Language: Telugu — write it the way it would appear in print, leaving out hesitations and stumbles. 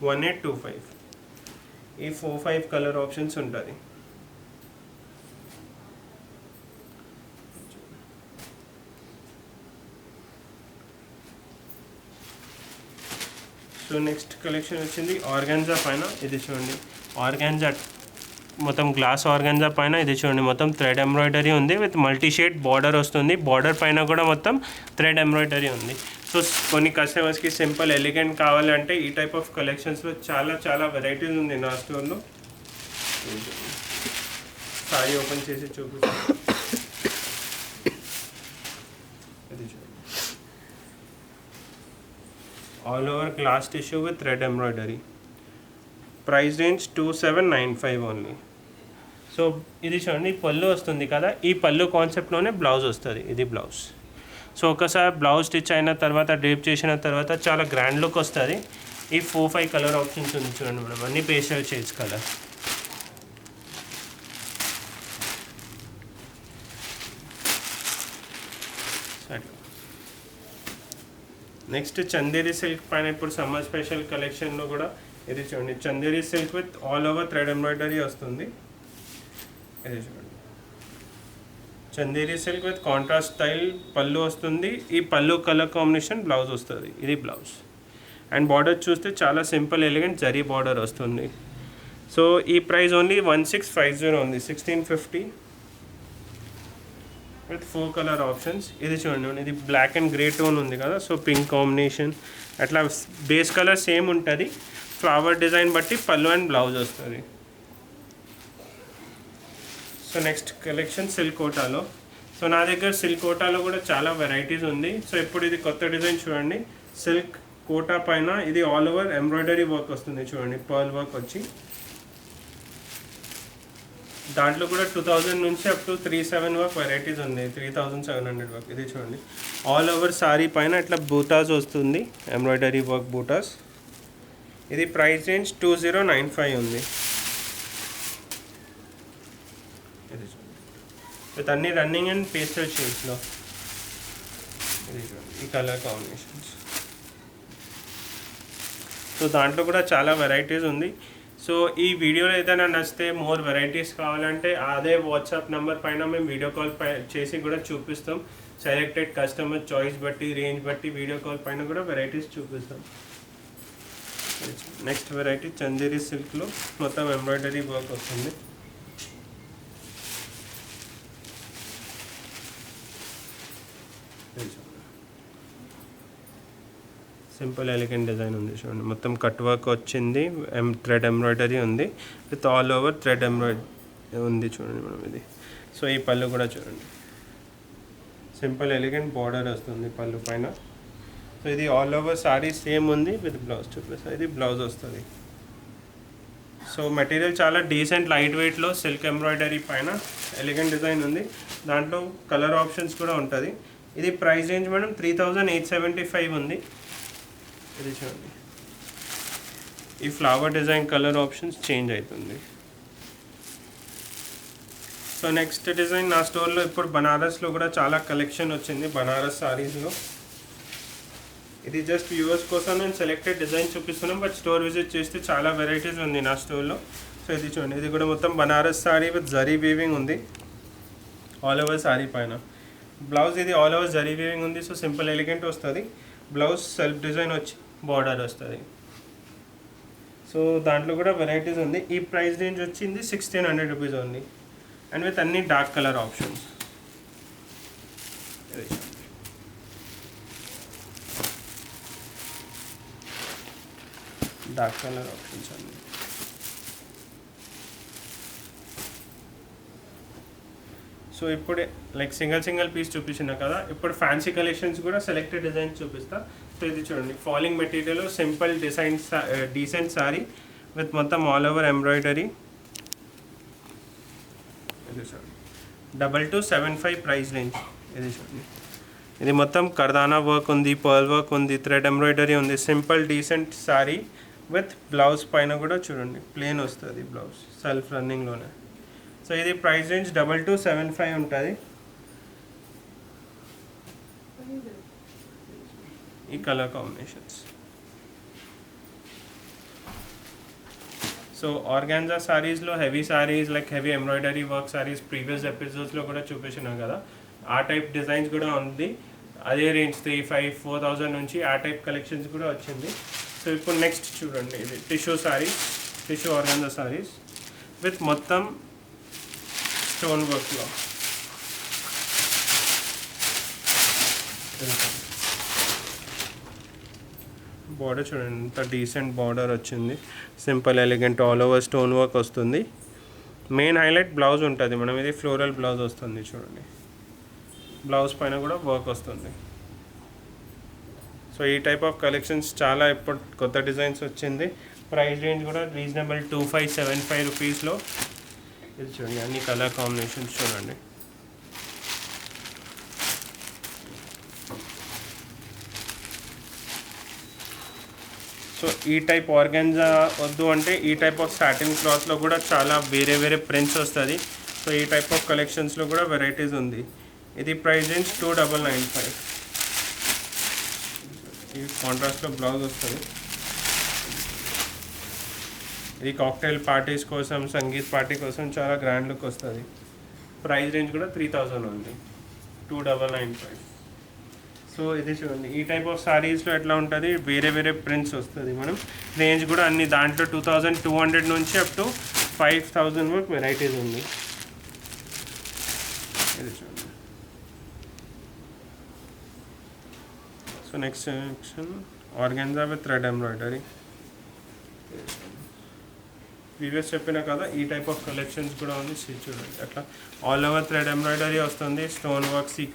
1825. ఈ 4-5 కలర్ ఆప్షన్స్ ఉంటుంది. సో నెక్స్ట్ కలెక్షన్ వచ్చింది ఆర్గాన్జా పైన. ఇది చూడండి, ఆర్గాన్జా మొత్తం గ్లాస్ ఆర్గాన్జా పైన. ఇది చూడండి, మొత్తం థ్రెడ్ ఎంబ్రాయిడరీ ఉంది విత్ మల్టీ షేడ్ బార్డర్ వస్తుంది. బార్డర్ పైన కూడా మొత్తం థ్రెడ్ ఎంబ్రాయిడరీ ఉంది. సో కొన్ని కస్టమర్స్కి సింపుల్ ఎలిగెంట్ కావాలంటే ఈ టైప్ ఆఫ్ కలెక్షన్స్లో చాలా వెరైటీస్ ఉంది నా స్టోర్లో. సారీ ఓపెన్ చేసి చూపిస్తాను. ఇది చూడండి, all over glass tissue with thread embroidery. Price range 2795 only. So ఇది చూడండి, పళ్ళు వస్తుంది కదా, ఈ పళ్ళు కాన్సెప్ట్లోనే బ్లౌజ్ వస్తుంది. ఇది బ్లౌజ్. సో ఒకసారి బ్లౌజ్ స్టిచ్ అయిన తర్వాత డ్రేప్ చేసిన తర్వాత చాలా గ్రాండ్ లుక్ వస్తుంది. ఈ 4-5 కలర్ ఆప్షన్స్ ఉంది చూడండి మేడం, అన్ని pastel shades colour. Next Chanderi silk పైన ఇప్పుడు సమ్మర్ స్పెషల్ కలెక్షన్లో కూడా ఇది చూడండి, Chanderi silk with all over thread embroidery వస్తుంది. ఇది చూడండి, Chanderi silk with contrast style పళ్ళు వస్తుంది. ఈ పళ్ళు కలర్ కాంబినేషన్ బ్లౌజ్ వస్తుంది. ఇది బ్లౌజ్. అండ్ బార్డర్ చూస్తే చాలా సింపుల్ ఎలిగెంట్ జరీ బార్డర్ వస్తుంది. సో ఈ ప్రైస్ ఓన్లీ 1650 ఉంది, 1650 విత్ 4 కలర్ ఆప్షన్స్. ఇది చూడండి, ఇది బ్లాక్ అండ్ గ్రే టోన్ ఉంది కదా, సో పింక్ కాంబినేషన్ అట్లా బేస్ కలర్ సేమ్ ఉంటుంది. ఫ్లవర్ డిజైన్ బట్టి పళ్ళు అండ్ బ్లౌజ్ వస్తుంది. సో నెక్స్ట్ కలెక్షన్ సిల్క్ కోటాలో. సో నా దగ్గర సిల్క్ కోటాలో కూడా చాలా వెరైటీస్ ఉంది. సో ఇప్పుడు ఇది కొత్త డిజైన్ చూడండి, సిల్క్ కోటా పైన ఇది ఆల్ ఓవర్ ఎంబ్రాయిడరీ వర్క్ వస్తుంది చూడండి, పర్ల్ వర్క్ వచ్చి. దాంట్లో కూడా 2000 నుంచి అప్ టు 37 వరకు వెరైటీస్ ఉంది, 3700 వరకు. ఇది చూడండి, ఆల్ ఓవర్ సారీ పైన ఇట్లా బూటాస్ వస్తుంది, ఎంబ్రాయిడరీ వర్క్ బూటాస్. ఇది ప్రైస్ రేంజ్ 2095 ఉంది. ఇది చూడండి, విత్ అన్ని రన్నింగ్ అండ్ పేస్టల్ షేడ్స్లో. ఇది చూడండి, ఈ కలర్ కాంబినేషన్స్. సో దాంట్లో కూడా చాలా వెరైటీస్ ఉంది. సో ఈ వీడియోలో ఏదైనా నచ్చితే మోర్ వెరైటీస్ కావాలంటే అదే వాట్సాప్ నెంబర్ పైన మేము వీడియో కాల్ చేసి కూడా చూపిస్తాం. సెలెక్టెడ్ కస్టమర్ చాయిస్ బట్టి, రేంజ్ బట్టి వీడియో కాల్ పైన కూడా వెరైటీస్ చూపిస్తాం. నెక్స్ట్ వెరైటీ చందేరి సిల్క్లో మొత్తం ఎంబ్రాయిడరీ వర్క్ వస్తుంది. సింపుల్ ఎలిగెంట్ డిజైన్ ఉంది చూడండి, మొత్తం కట్ వర్క్ వచ్చింది, థ్రెడ్ ఎంబ్రాయిడరీ ఉంది with all over thread embroidery ఉంది చూడండి మనం ఇది. సో ఈ పళ్ళు కూడా చూడండి, సింపుల్ ఎలిగెంట్ బార్డర్ వస్తుంది పళ్ళు పైన. సో ఇది ఆల్ ఓవర్ సారీ సేమ్ ఉంది విత్ బ్లౌజ్ చూపిస్తా. ఇది బ్లౌజ్ వస్తుంది. సో మెటీరియల్ చాలా డీసెంట్ లైట్ వెయిట్లో సిల్క్ ఎంబ్రాయిడరీ పైన ఎలిగెంట్ డిజైన్ ఉంది. దాంట్లో కలర్ ఆప్షన్స్ కూడా ఉంటుంది. ఇది ప్రైస్ రేంజ్ మేడం 3875 ఉంది. ఇది చూడండి, ఈ flower design colour options change అవుతుంది. సో నెక్స్ట్ డిజైన్ నా స్టోర్లో ఇప్పుడు బనారస్లో కూడా చాలా కలెక్షన్ వచ్చింది, బనారస్ సారీస్లో. ఇది జస్ట్ వ్యూవర్స్ కోసం నేను సెలెక్టెడ్ డిజైన్ చూపిస్తున్నాను, బట్ స్టోర్ విజిట్ చేస్తే చాలా వెరైటీస్ ఉంది నా స్టోర్లో. సో ఇది చూడండి, ఇది కూడా మొత్తం Banaras sorry with zari weaving ఉంది ఆల్ ఓవర్ సారీ పైన. బ్లౌజ్ ఇది ఆల్ ఓవర్ జరీ వీవింగ్ ఉంది. సో సింపుల్ ఎలిగెంట్ వస్తుంది. బ్లౌజ్ సెల్ఫ్ డిజైన్ వచ్చి బార్డర్ వస్తుంది. సో దాంట్లో కూడా వెరైటీస్ ఉంది. ఈ ప్రైస్ రేంజ్ వచ్చింది 1600 రూపీస్ ఓన్లీ, అండ్ విత్ అన్ని dark colour options. Dark colour options అన్ని. సో ఇప్పుడే లైక్ సింగిల్ పీస్ చూపించిన కదా, ఇప్పుడు ఫ్యాన్సీ కలెక్షన్స్ కూడా సెలెక్టెడ్ డిజైన్స్ చూపిస్తా. సో ఇది చూడండి, falling material simple design decent sari with మొత్తం ఆల్ ఓవర్ ఎంబ్రాయిడరీ. ఇది చూడండి, 2275 ప్రైస్ రేంజ్. ఇది చూడండి, ఇది మొత్తం కర్దానా వర్క్ ఉంది, పర్ల్ వర్క్ ఉంది, థ్రెడ్ ఎంబ్రాయిడరీ ఉంది. Simple decent sari with blouse పైన కూడా చూడండి ప్లెయిన్ వస్తుంది బ్లౌజ్, సెల్ఫ్ రన్నింగ్లోనే. సో ఇది ప్రైస్ రేంజ్ 2275 ఉంటుంది. ఈ కలర్ కాంబినేషన్స్. సో ఆర్గాన్జా సారీస్లో heavy saris like heavy embroidery work saris previous ఎపిసోడ్స్లో కూడా చూపించినాం కదా, ఆ టైప్ డిజైన్స్ కూడా ఉంది. అదే రేంజ్ 3,500-4,000 నుంచి ఆ టైప్ కలెక్షన్స్ కూడా వచ్చింది. సో ఇప్పుడు నెక్స్ట్ చూడండి, ఇది tissue saris, tissue organza saris with మొత్తం స్టోన్ వర్క్లో. బార్డర్ చూడండి ఎంత డీసెంట్ బార్డర్ వచ్చింది, simple elegant all over stone work వస్తుంది. మెయిన్ హైలైట్ బ్లౌజ్ ఉంటుంది మనం, ఇది ఫ్లోరల్ బ్లౌజ్ వస్తుంది చూడండి, బ్లౌజ్ పైన కూడా వర్క్ వస్తుంది. సో ఈ టైప్ ఆఫ్ కలెక్షన్స్ చాలా ఇప్పుడు కొత్త డిజైన్స్ వచ్చింది. ప్రైస్ రేంజ్ కూడా రీజనబుల్ 2,575 రూపీస్లో. ఇది చూడండి అన్ని కలర్ కాంబినేషన్స్ చూడండి. సో ఈ టైప్ ఆర్గాన్జా వద్దు అంటే ఈ టైప్ ఆఫ్ సాటిన్ క్లాత్లో కూడా చాలా వేరే వేరే ప్రింట్స్ వస్తుంది. సో ఈ టైప్ ఆఫ్ కలెక్షన్స్లో కూడా వెరైటీస్ ఉంది. ఇది ప్రైస్ రేంజ్ 2,995. ఇది కాంట్రాస్ట్లో బ్లౌజ్ వస్తుంది. ఇది కాక్టైల్ పార్టీస్ కోసం, సంగీత్ పార్టీ కోసం చాలా గ్రాండ్ లుక్ వస్తుంది. ప్రైస్ రేంజ్ కూడా 3,000 ఉంది, 2,995. సో ఇది చూడండి ఈ టైప్ ఆఫ్ సారీస్లో ఎట్లా ఉంటుంది, వేరే వేరే ప్రింట్స్ వస్తుంది. మనం రేంజ్ కూడా అన్ని దాంట్లో 2,200 నుంచి అప్ టు 5,000 వరకు వెరైటీస్ ఉంది. ఇది చూడండి. So next section organza with thread embroidery. Previous చెప్పినా కదా ఈ టైప్ ఆఫ్ కలెక్షన్స్ కూడా ఉంది. చూడండి అట్లా ఆల్ ఓవర్ థ్రెడ్ ఎంబ్రాయిడరీ వస్తుంది, స్టోన్ వర్క్, సీక్వెన్స్